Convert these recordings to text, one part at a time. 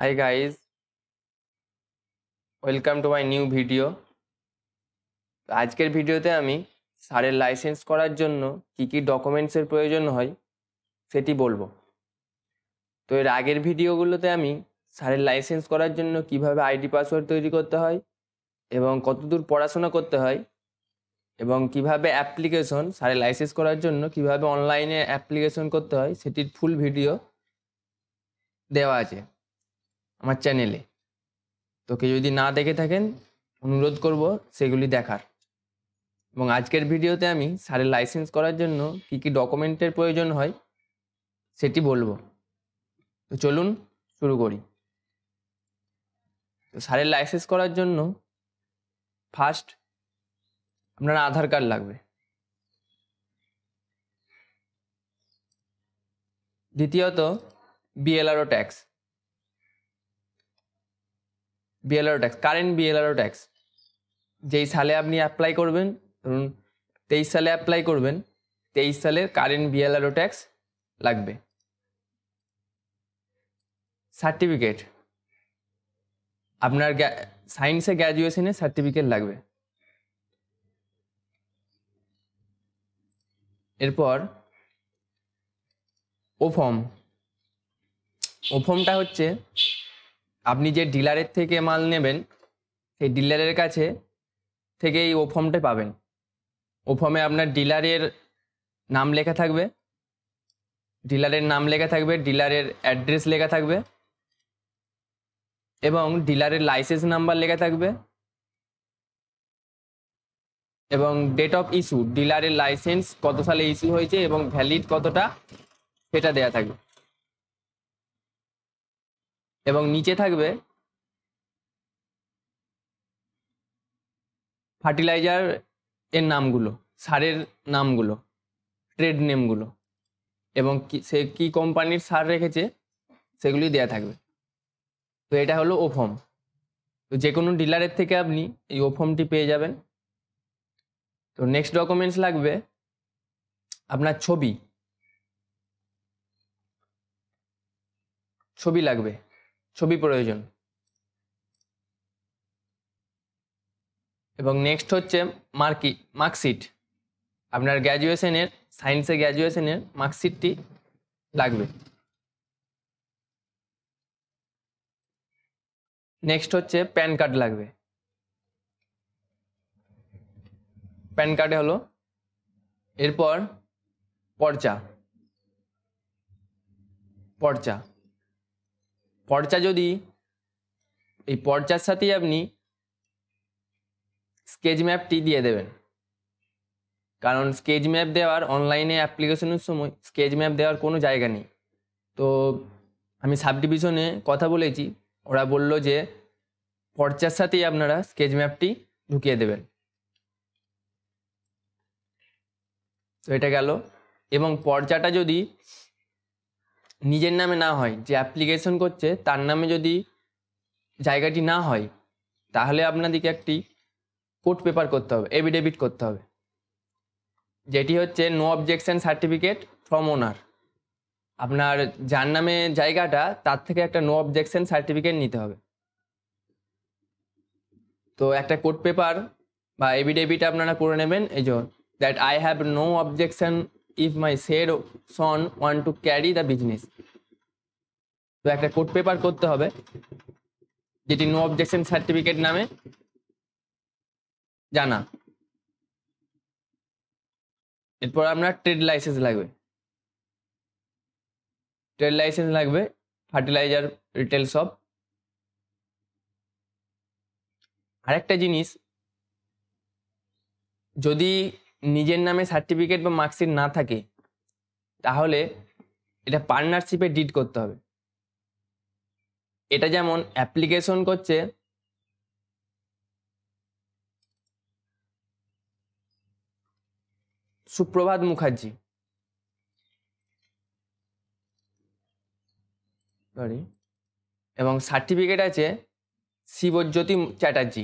Hi guys, welcome to my new video. আজকের ভিডিওতে আমি সারের লাইসেন্স করার জন্য কি কি ডকুমেন্টসের প্রয়োজন হয় সেটি বলবো। তো এর আগের ভিডিওগুলোতে আমি সারের লাইসেন্স করার জন্য কিভাবে আইডি পাসওয়ার্ড তৈরি করতে হয় এবং কতদূর পড়াশোনা করতে হয় এবং কিভাবে অ্যাপ্লিকেশন সারের লাইসেন্স করার জন্য কিভাবে অনলাইনে অ্যাপ্লিকেশন করতে হয় সেটির ফুল ভিডিও দেওয়া আছে আমার চ্যানেলে। তো কেউ যদি না দেখে থাকেন অনুরোধ করব সেগুলি দেখার। এবং আজকের ভিডিওতে আমি সারের লাইসেন্স করার জন্য কি কি ডকুমেন্টের প্রয়োজন হয় সেটি বলবো। তো চলুন শুরু করি। তো সারের লাইসেন্স করার জন্য ফার্স্ট আপনার আধার কার্ড লাগবে, দ্বিতীয়ত BLRO tax, current BLRO tax যেই সালে আপনি অ্যাপ্লাই করবেন, ধরুন 23 সালে অ্যাপ্লাই করবেন, 23 সালের কারেন্ট বিএলআরও ট্যাক্স লাগবে। সার্টিফিকেট, আপনার সায়েন্সে গ্র্যাজুয়েশনের সার্টিফিকেট লাগবে। এরপর ওফর্মটা হচ্ছে আপনি যে ডিলারের থেকে মাল নেবেন সেই ডিলারের কাছে থেকে এই ওফর্মটা পাবেন। ওফর্মে আপনার ডিলারের নাম লেখা থাকবে, ডিলারের অ্যাড্রেস লেখা থাকবে এবং ডিলারের লাইসেন্স নাম্বার লেখা থাকবে এবং ডেট অফ ইস্যু, ডিলারের লাইসেন্স কত সালে ইস্যু হয়েছে এবং ভ্যালিড কতটা সেটা দেয়া থাকবে। এবং নিচে থাকবে ফার্টিলাইজার এর নামগুলো, সারের নামগুলো, ট্রেড নেমগুলো এবং সে কি কোম্পানির সার রেখেছে সেগুলি দেয়া থাকবে। তো এটা হলো ওফর্ম। তো যে কোনো ডিলারের থেকে আপনি এই ওফর্মটি পেয়ে যাবেন। তো নেক্সট ডকুমেন্টস লাগবে আপনার ছবি লাগবে, ছবি প্রয়োজন। এবং নেক্সট হচ্ছে মার্কশিট, আপনার গ্র্যাজুয়েশনের সায়েন্সে গ্র্যাজুয়েশনের মার্কশিটটি লাগবে। নেক্সট হচ্ছে প্যান কার্ড লাগবে। প্যান কার্ডে হলো এরপর পর্চা যদি এই পর্চার সাথেই আপনি স্কেচ ম্যাপটি দিয়ে দেবেন, কারণ স্কেচ ম্যাপ দেওয়ার অনলাইনে অ্যাপ্লিকেশনের সময় স্কেচ ম্যাপ দেওয়ার কোনো জায়গা নেই। তো আমি সাব ডিভিশনে কথা বলেছি, ওরা বলল যে পর্চার সাথেই আপনারা স্কেচ ম্যাপটি ঢুকিয়ে দেবেন। তো এটা গেল। এবং পর্চাটা যদি নিজের নামে না হয়, যে অ্যাপ্লিকেশন করছে তার নামে যদি জায়গাটি না হয়, তাহলে আপনাদেরকে একটি কোর্ট পেপার করতে হবে, এফিডেভিট করতে হবে, যেটি হচ্ছে নো অবজেকশন সার্টিফিকেট ফ্রম ওনার। আপনার যার নামে জায়গাটা তার থেকে একটা নো অবজেকশন সার্টিফিকেট নিতে হবে। তো একটা কোর্ট পেপার বা এফিডেভিট আপনারা করে নেবেন, এই যে that I have no objection if my said son want to carry the business. তো একটা কোর্ট পেপার করতে হবে যেটি নো অবজেকশন সার্টিফিকেট নামে জানা। এরপর আপনার ট্রেড লাইসেন্স লাগবে, ফার্টিলাইজার রিটেল শপ। আরেকটা জিনিস, যদি নিজের নামে সার্টিফিকেট বা মার্কশিট না থাকে তাহলে এটা পার্টনারশিপে ডিড করতে হবে। এটা যেমন অ্যাপ্লিকেশন করছে সুপ্রভাত মুখার্জি, এবং সার্টিফিকেট আছে শিবজ্যোতি চ্যাটার্জি।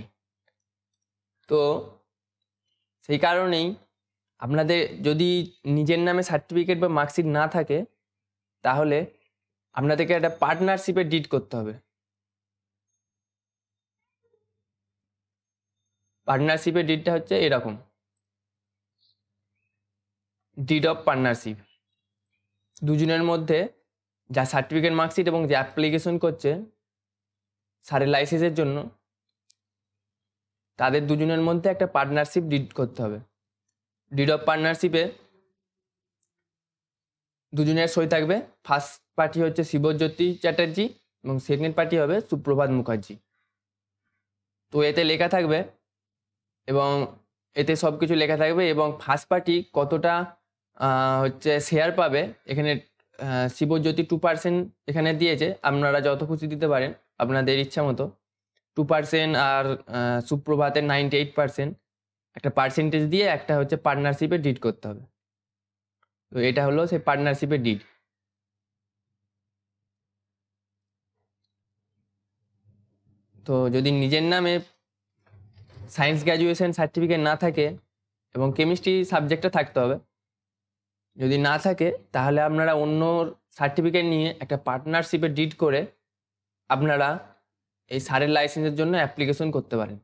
তো সেই কারণেই আপনাদের যদি নিজের নামে সার্টিফিকেট বা মার্কশিট না থাকে তাহলে আপনাদেরকে একটা পার্টনারশিপে ডিড করতে হবে। পার্টনারশিপের ডিডটা হচ্ছে এরকম, ডিড অফ পার্টনারশিপ। দুজনের মধ্যে যা সার্টিফিকেট মার্কশিট এবং যে অ্যাপ্লিকেশন করছে সারের লাইসেন্সের জন্য, তাদের দুজনের মধ্যে একটা পার্টনারশিপ ডিড করতে হবে। ডিড অফ পার্টনারশিপে দুজনের সই থাকবে। ফার্স্ট পার্টি হচ্ছে শিবজ্যোতি চ্যাটার্জি এবং সেকেন্ড পার্টি হবে সুপ্রভাত মুখার্জি। তো এতে লেখা থাকবে এবং এতে সব কিছু লেখা থাকবে এবং ফার্স্ট পার্টি কতটা হচ্ছে শেয়ার পাবে। এখানে শিবজ্যোতি 2% এখানে দিয়েছে, আপনারা যত খুশি দিতে পারেন আপনাদের ইচ্ছা মতো। 2% আর সুপ্রভাতের 98% একটা পার্সেন্টেজ দিয়ে একটা হচ্ছে পার্টনারশিপে ডিড করতে হবে। তো এটা হলো সেই পার্টনারশিপের ডিড। তো যদি নিজের নামে সায়েন্স গ্র্যাজুয়েশন সার্টিফিকেট না থাকে এবং কেমিস্ট্রি সাবজেক্টটা থাকতে হবে, যদি না থাকে তাহলে আপনারা অন্য সার্টিফিকেট নিয়ে একটা পার্টনারশিপে ডিড করে আপনারা এই সারের লাইসেন্সের জন্য অ্যাপ্লিকেশন করতে পারেন।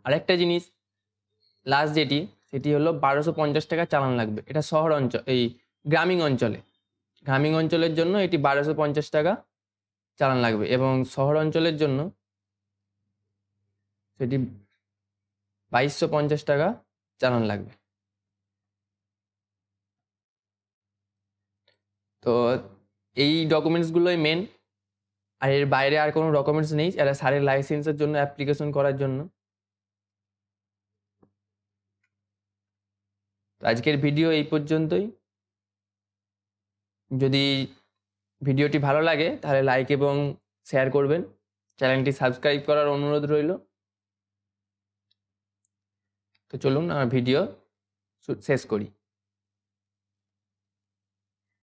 আরেকটা জিনিস লাস্ট যেটি, সেটি হলো 1250 টাকা চালান লাগবে। এটা শহর অঞ্চল, এই গ্রামীণ অঞ্চলের জন্য এটি 1250 টাকা চালান লাগবে এবং শহর অঞ্চলের জন্য সেটি 2250 টাকা চালান লাগবে। তো এই ডকুমেন্টসগুলোই মেন, আর এর বাইরে আর কোনো ডকুমেন্টস নেই এরা সারের লাইসেন্সের জন্য অ্যাপ্লিকেশন করার জন্য। তো আজকের ভিডিও এই পর্যন্তই। যদি ভিডিওটি ভালো লাগে তাহলে লাইক এবং শেয়ার করবেন, চ্যানেলটি সাবস্ক্রাইব করার অনুরোধ রইল। তো চলুন আমার ভিডিও শেষ করি।